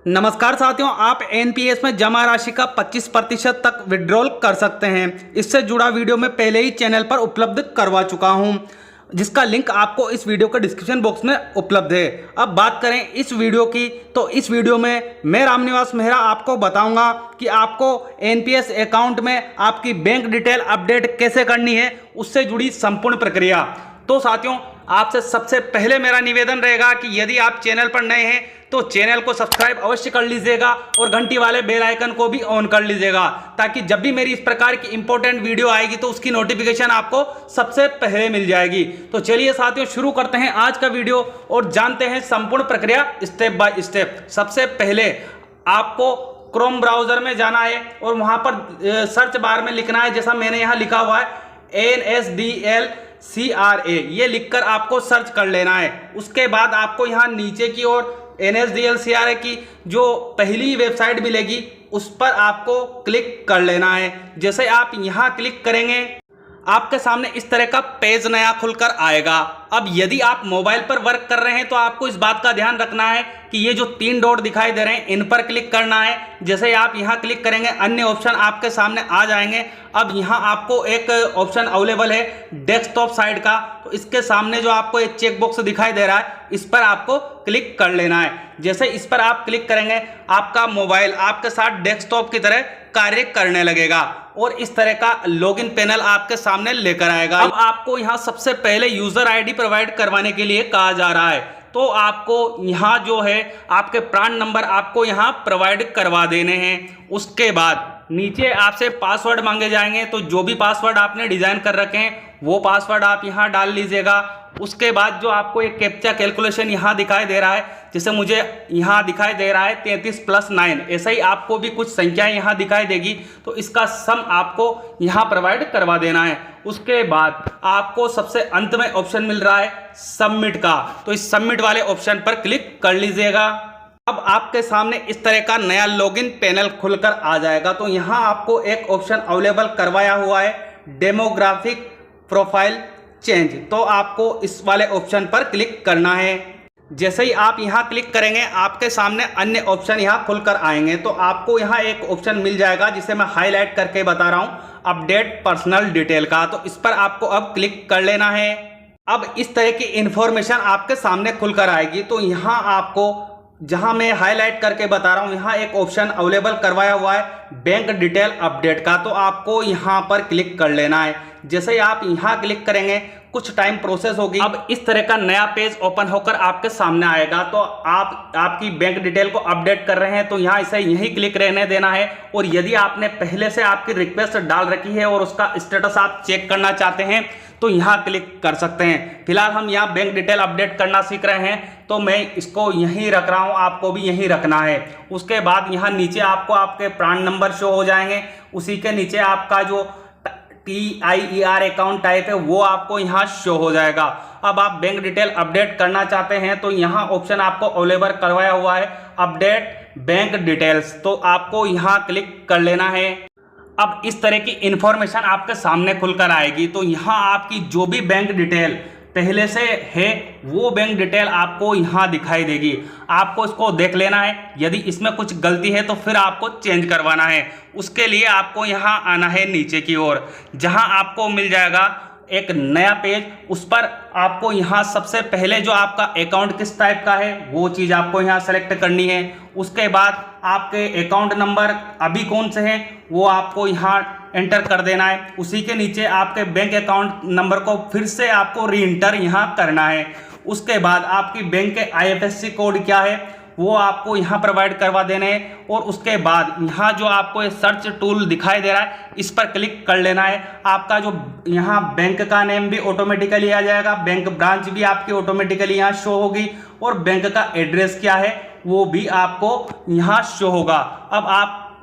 नमस्कार साथियों, आप एनपीएस में जमा राशि का 25% तक विड्रॉल कर सकते हैं। इससे जुड़ा वीडियो मैं पहले ही चैनल पर उपलब्ध करवा चुका हूं, जिसका लिंक आपको इस वीडियो के डिस्क्रिप्शन बॉक्स में उपलब्ध है। अब बात करें इस वीडियो की, तो इस वीडियो में मैं रामनिवास मेहरा आपको बताऊंगा कि आपको एनपीएस अकाउंट में आपकी बैंक डिटेल अपडेट कैसे करनी है, उससे जुड़ी संपूर्ण प्रक्रिया। तो साथियों, आपसे सबसे पहले मेरा निवेदन रहेगा कि यदि आप चैनल पर नए हैं तो चैनल को सब्सक्राइब अवश्य कर लीजिएगा और घंटी वाले बेल आइकन को भी ऑन कर लीजिएगा, ताकि जब भी मेरी इस प्रकार की इंपॉर्टेंट वीडियो आएगी तो उसकी नोटिफिकेशन आपको सबसे पहले मिल जाएगी। तो चलिए साथियों, शुरू करते हैं आज का वीडियो और जानते हैं संपूर्ण प्रक्रिया स्टेप बाय स्टेप। सबसे पहले आपको क्रोम ब्राउजर में जाना है और वहां पर सर्च बार में लिखना है, जैसा मैंने यहाँ लिखा हुआ है NSDLCRA, ये लिखकर आपको सर्च कर लेना है। उसके बाद आपको यहाँ नीचे की ओर NSDLCRA की जो पहली वेबसाइट मिलेगी उस पर आपको क्लिक कर लेना है। जैसे आप यहाँ क्लिक करेंगे, आपके सामने इस तरह का पेज नया खुलकर आएगा। अब यदि आप मोबाइल पर वर्क कर रहे हैं तो आपको इस बात का ध्यान रखना है कि ये जो 3 डॉट दिखाई दे रहे हैं, इन पर क्लिक करना है। जैसे आप यहाँ क्लिक करेंगे, अन्य ऑप्शन आपके सामने आ जाएंगे। अब यहाँ आपको एक ऑप्शन अवेलेबल है डेस्कटॉप साइड का, तो इसके सामने जो आपको एक चेक बॉक्स दिखाई दे रहा है, इस पर आपको क्लिक कर लेना है। जैसे इस पर आप क्लिक करेंगे, आपका मोबाइल आपके साथ डेस्कटॉप की तरह कार्य करने लगेगा और इस तरह का लॉगिन पैनल आपके सामने लेकर आएगा। अब आपको यहाँ सबसे पहले यूजर आईडी प्रोवाइड करवाने के लिए कहा जा रहा है, तो आपको यहाँ जो है आपके प्राण नंबर आपको यहाँ प्रोवाइड करवा देने हैं। उसके बाद नीचे आपसे पासवर्ड मांगे जाएंगे, तो जो भी पासवर्ड आपने डिजाइन कर रखे हैं वो पासवर्ड आप यहाँ डाल लीजिएगा। उसके बाद जो आपको एक कैप्चा कैलकुलेशन यहाँ दिखाई दे रहा है, जैसे मुझे यहाँ दिखाई दे रहा है 33 + 9, ऐसे ही आपको भी कुछ संख्याएं यहाँ दिखाई देगी, तो इसका सम आपको यहाँ प्रोवाइड करवा देना है। उसके बाद आपको सबसे अंत में ऑप्शन मिल रहा है सबमिट का, तो इस सबमिट वाले ऑप्शन पर क्लिक कर लीजिएगा। अब आपके सामने इस तरह का नया लॉगिन पैनल खुलकर आ जाएगा। तो यहाँ आपको एक ऑप्शन अवेलेबल करवाया हुआ है डेमोग्राफिक प्रोफाइल चेंज, तो आपको इस वाले ऑप्शन पर क्लिक करना है। जैसे ही आप यहाँ क्लिक करेंगे, आपके सामने अन्य ऑप्शन यहाँ खुलकर आएंगे। तो आपको यहाँ एक ऑप्शन मिल जाएगा जिसे मैं हाईलाइट करके बता रहा हूँ, अपडेट पर्सनल डिटेल का, तो इस पर आपको अब क्लिक कर लेना है। अब इस तरह की इंफॉर्मेशन आपके सामने खुलकर आएगी। तो यहाँ आपको, जहां मैं हाईलाइट करके बता रहा हूं, यहां एक ऑप्शन अवेलेबल करवाया हुआ है बैंक डिटेल अपडेट का, तो आपको यहां पर क्लिक कर लेना है। जैसे ही आप यहां क्लिक करेंगे, कुछ टाइम प्रोसेस होगी। अब इस तरह का नया पेज ओपन होकर आपके सामने आएगा। तो आप आपकी बैंक डिटेल को अपडेट कर रहे हैं तो यहाँ इसे यहीं क्लिक रहने देना है। और यदि आपने पहले से आपकी रिक्वेस्ट डाल रखी है और उसका स्टेटस आप चेक करना चाहते हैं तो यहाँ क्लिक कर सकते हैं। फिलहाल हम यहाँ बैंक डिटेल अपडेट करना सीख रहे हैं, तो मैं इसको यहीं रख रहा हूँ, आपको भी यहीं रखना है। उसके बाद यहाँ नीचे आपको आपके प्राण नंबर शो हो जाएंगे, उसी के नीचे आपका जो TIER अकाउंट टाइप है वो आपको यहाँ शो हो जाएगा। अब आप बैंक डिटेल अपडेट करना चाहते हैं तो यहाँ ऑप्शन आपको अवेलेबल करवाया हुआ है अपडेट बैंक डिटेल्स, तो आपको यहाँ क्लिक कर लेना है। अब इस तरह की इंफॉर्मेशन आपके सामने खुलकर आएगी। तो यहाँ आपकी जो भी बैंक डिटेल पहले से है वो बैंक डिटेल आपको यहाँ दिखाई देगी। आपको इसको देख लेना है, यदि इसमें कुछ गलती है तो फिर आपको चेंज करवाना है। उसके लिए आपको यहाँ आना है नीचे की ओर, जहाँ आपको मिल जाएगा एक नया पेज। उस पर आपको यहाँ सबसे पहले जो आपका अकाउंट किस टाइप का है वो चीज़ आपको यहाँ सेलेक्ट करनी है। उसके बाद आपके अकाउंट नंबर अभी कौन से हैं वो आपको यहाँ एंटर कर देना है। उसी के नीचे आपके बैंक अकाउंट नंबर को फिर से आपको री एंटर यहाँ करना है। उसके बाद आपकी बैंक के IFSC कोड क्या है वो आपको यहाँ प्रोवाइड करवा देने हैं। और उसके बाद यहाँ जो आपको ये सर्च टूल दिखाई दे रहा है, इस पर क्लिक कर लेना है। आपका जो यहाँ बैंक का नेम भी ऑटोमेटिकली आ जाएगा, बैंक ब्रांच भी आपकी ऑटोमेटिकली यहाँ शो होगी और बैंक का एड्रेस क्या है वो भी आपको यहाँ शो होगा। अब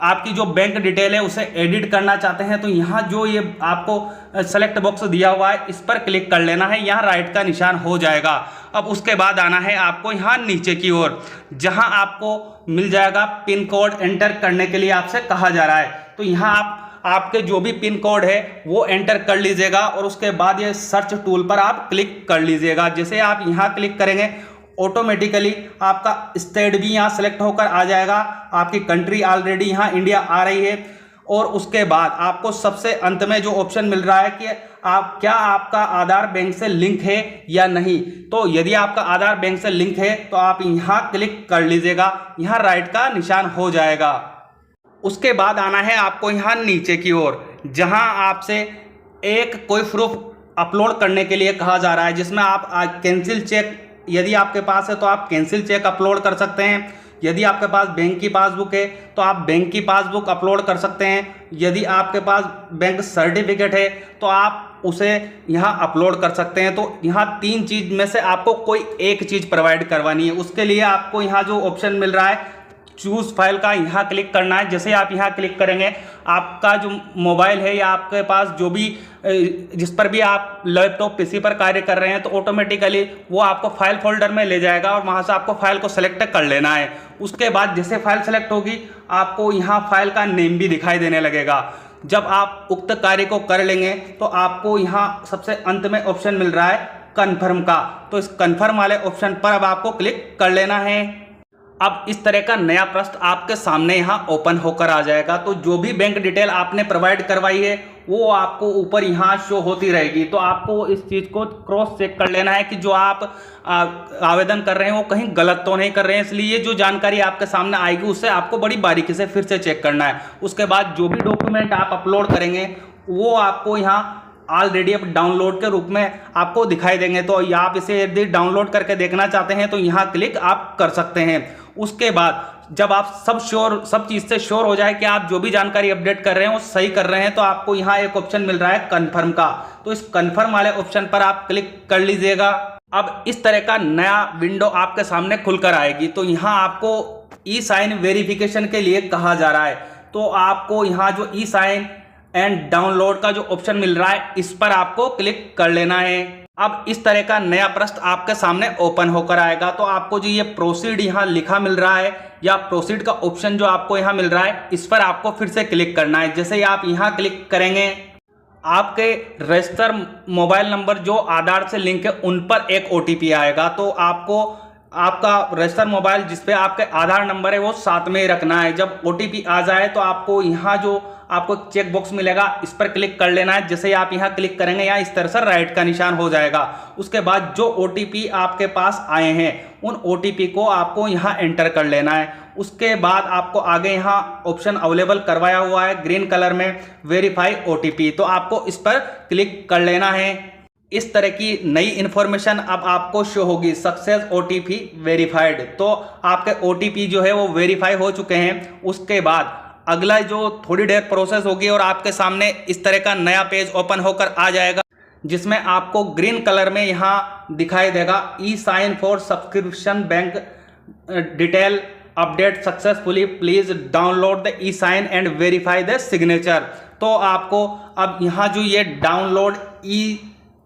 आपकी जो बैंक डिटेल है उसे एडिट करना चाहते हैं तो यहाँ जो ये आपको सेलेक्ट बॉक्स दिया हुआ है इस पर क्लिक कर लेना है, यहाँ राइट का निशान हो जाएगा। अब उसके बाद आना है आपको यहाँ नीचे की ओर, जहाँ आपको मिल जाएगा पिन कोड एंटर करने के लिए आपसे कहा जा रहा है। तो यहाँ आपके जो भी पिन कोड है वो एंटर कर लीजिएगा और उसके बाद ये सर्च टूल पर आप क्लिक कर लीजिएगा। जैसे आप यहाँ क्लिक करेंगे, ऑटोमेटिकली आपका स्टेट भी यहाँ सेलेक्ट होकर आ जाएगा। आपकी कंट्री ऑलरेडी यहाँ इंडिया आ रही है। और उसके बाद आपको सबसे अंत में जो ऑप्शन मिल रहा है कि क्या आपका आधार बैंक से लिंक है या नहीं। तो यदि आपका आधार बैंक से लिंक है तो आप यहाँ क्लिक कर लीजिएगा, यहाँ राइट का निशान हो जाएगा। उसके बाद आना है आपको यहाँ नीचे की ओर, जहाँ आपसे एक कोई प्रूफ अपलोड करने के लिए कहा जा रहा है, जिसमें आप कैंसिल चेक यदि आपके पास है तो आप कैंसिल चेक अपलोड कर सकते हैं। यदि आपके पास बैंक की पासबुक है तो आप बैंक की पासबुक अपलोड कर सकते हैं। यदि आपके पास बैंक सर्टिफिकेट है तो आप उसे यहाँ अपलोड कर सकते हैं। तो यहाँ 3 चीज़ में से आपको कोई एक चीज़ प्रोवाइड करवानी है। उसके लिए आपको यहाँ जो ऑप्शन मिल रहा है चूज़ फाइल का, यहाँ क्लिक करना है। जैसे आप यहाँ क्लिक करेंगे, आपका जो मोबाइल है या आपके पास जो भी जिस पर भी आप लैपटॉप पीसी पर कार्य कर रहे हैं, तो ऑटोमेटिकली वो आपको फाइल फोल्डर में ले जाएगा और वहाँ से आपको फाइल को सेलेक्ट कर लेना है। उसके बाद जैसे फाइल सेलेक्ट होगी, आपको यहाँ फाइल का नेम भी दिखाई देने लगेगा। जब आप उक्त कार्य को कर लेंगे तो आपको यहाँ सबसे अंत में ऑप्शन मिल रहा है कन्फर्म का। तो इस कन्फर्म वाले ऑप्शन पर अब आपको क्लिक कर लेना है। अब इस तरह का नया पृष्ठ आपके सामने यहाँ ओपन होकर आ जाएगा। तो जो भी बैंक डिटेल आपने प्रोवाइड करवाई है वो आपको ऊपर यहाँ शो होती रहेगी। तो आपको इस चीज़ को क्रॉस चेक कर लेना है कि जो आप आवेदन कर रहे हैं वो कहीं गलत तो नहीं कर रहे हैं। इसलिए जो जानकारी आपके सामने आएगी उससे आपको बड़ी बारीकी से फिर से चेक करना है। उसके बाद जो भी डॉक्यूमेंट आप अपलोड करेंगे वो आपको यहाँ ऑलरेडी अब डाउनलोड के रूप में आपको दिखाई देंगे। तो आप इसे यदि डाउनलोड करके देखना चाहते हैं तो यहाँ क्लिक आप कर सकते हैं। उसके बाद जब आप सब चीज़ से श्योर हो जाए कि आप जो भी जानकारी अपडेट कर रहे हैं वो सही कर रहे हैं, तो आपको यहाँ एक ऑप्शन मिल रहा है कन्फर्म का। तो इस कन्फर्म वाले ऑप्शन पर आप क्लिक कर लीजिएगा। अब इस तरह का नया विंडो आपके सामने खुलकर आएगी। तो यहाँ आपको ई साइन वेरिफिकेशन के लिए कहा जा रहा है। तो आपको यहाँ जो ई साइन एंड डाउनलोड का जो ऑप्शन मिल रहा है इस पर आपको क्लिक कर लेना है। अब इस तरह का नया पृष्ठ आपके सामने ओपन होकर आएगा। तो आपको जो ये प्रोसीड यहाँ लिखा मिल रहा है या प्रोसीड का ऑप्शन जो आपको यहाँ मिल रहा है इस पर आपको फिर से क्लिक करना है। जैसे ही आप यहाँ क्लिक करेंगे, आपके रजिस्टर मोबाइल नंबर जो आधार से लिंक है उन पर एक OTP आएगा। तो आपको आपका रजिस्टर मोबाइल जिस पे आपके आधार नंबर है वो साथ में ही रखना है। जब OTP आ जाए तो आपको यहाँ जो आपको चेक बॉक्स मिलेगा इस पर क्लिक कर लेना है। जैसे ही आप यहाँ क्लिक करेंगे यहाँ इस तरह से राइट का निशान हो जाएगा। उसके बाद जो OTP आपके पास आए हैं उन OTP को आपको यहाँ एंटर कर लेना है। उसके बाद आपको आगे यहाँ ऑप्शन अवेलेबल करवाया हुआ है ग्रीन कलर में वेरीफाई OTP, तो आपको इस पर क्लिक कर लेना है। इस तरह की नई इन्फॉर्मेशन अब आपको शो होगी, सक्सेस OTP वेरीफाइड। तो आपके OTP जो है वो वेरीफाई हो चुके हैं। उसके बाद अगला जो थोड़ी देर प्रोसेस होगी और आपके सामने इस तरह का नया पेज ओपन होकर आ जाएगा, जिसमें आपको ग्रीन कलर में यहाँ दिखाई देगा E sign for subscription bank detail update successfully, please download the E sign and verify the signature. तो आपको अब यहाँ जो ये डाउनलोड ई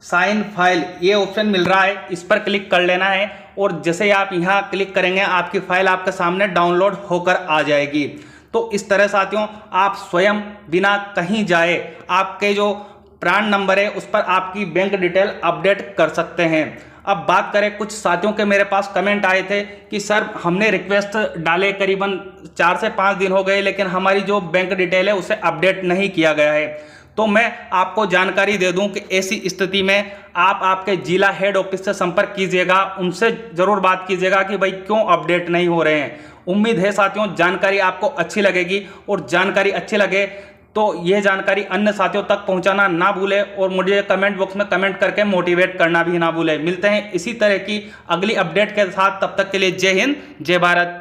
साइन फाइल ये ऑप्शन मिल रहा है इस पर क्लिक कर लेना है। और जैसे ही आप यहाँ क्लिक करेंगे आपकी फाइल आपके सामने डाउनलोड होकर आ जाएगी। तो इस तरह साथियों आप स्वयं बिना कहीं जाए आपके जो प्रान नंबर है उस पर आपकी बैंक डिटेल अपडेट कर सकते हैं। अब बात करें, कुछ साथियों के मेरे पास कमेंट आए थे कि सर हमने रिक्वेस्ट डाले करीबन 4 से 5 दिन हो गए लेकिन हमारी जो बैंक डिटेल है उसे अपडेट नहीं किया गया है। तो मैं आपको जानकारी दे दूं कि ऐसी स्थिति में आप आपके जिला हेड ऑफिस से संपर्क कीजिएगा, उनसे ज़रूर बात कीजिएगा कि भाई क्यों अपडेट नहीं हो रहे हैं। उम्मीद है साथियों जानकारी आपको अच्छी लगेगी, और जानकारी अच्छी लगे तो यह जानकारी अन्य साथियों तक पहुंचाना ना भूले और मुझे कमेंट बॉक्स में कमेंट करके मोटिवेट करना भी ना भूले। मिलते हैं इसी तरह की अगली अपडेट के साथ, तब तक के लिए जय हिंद जय भारत।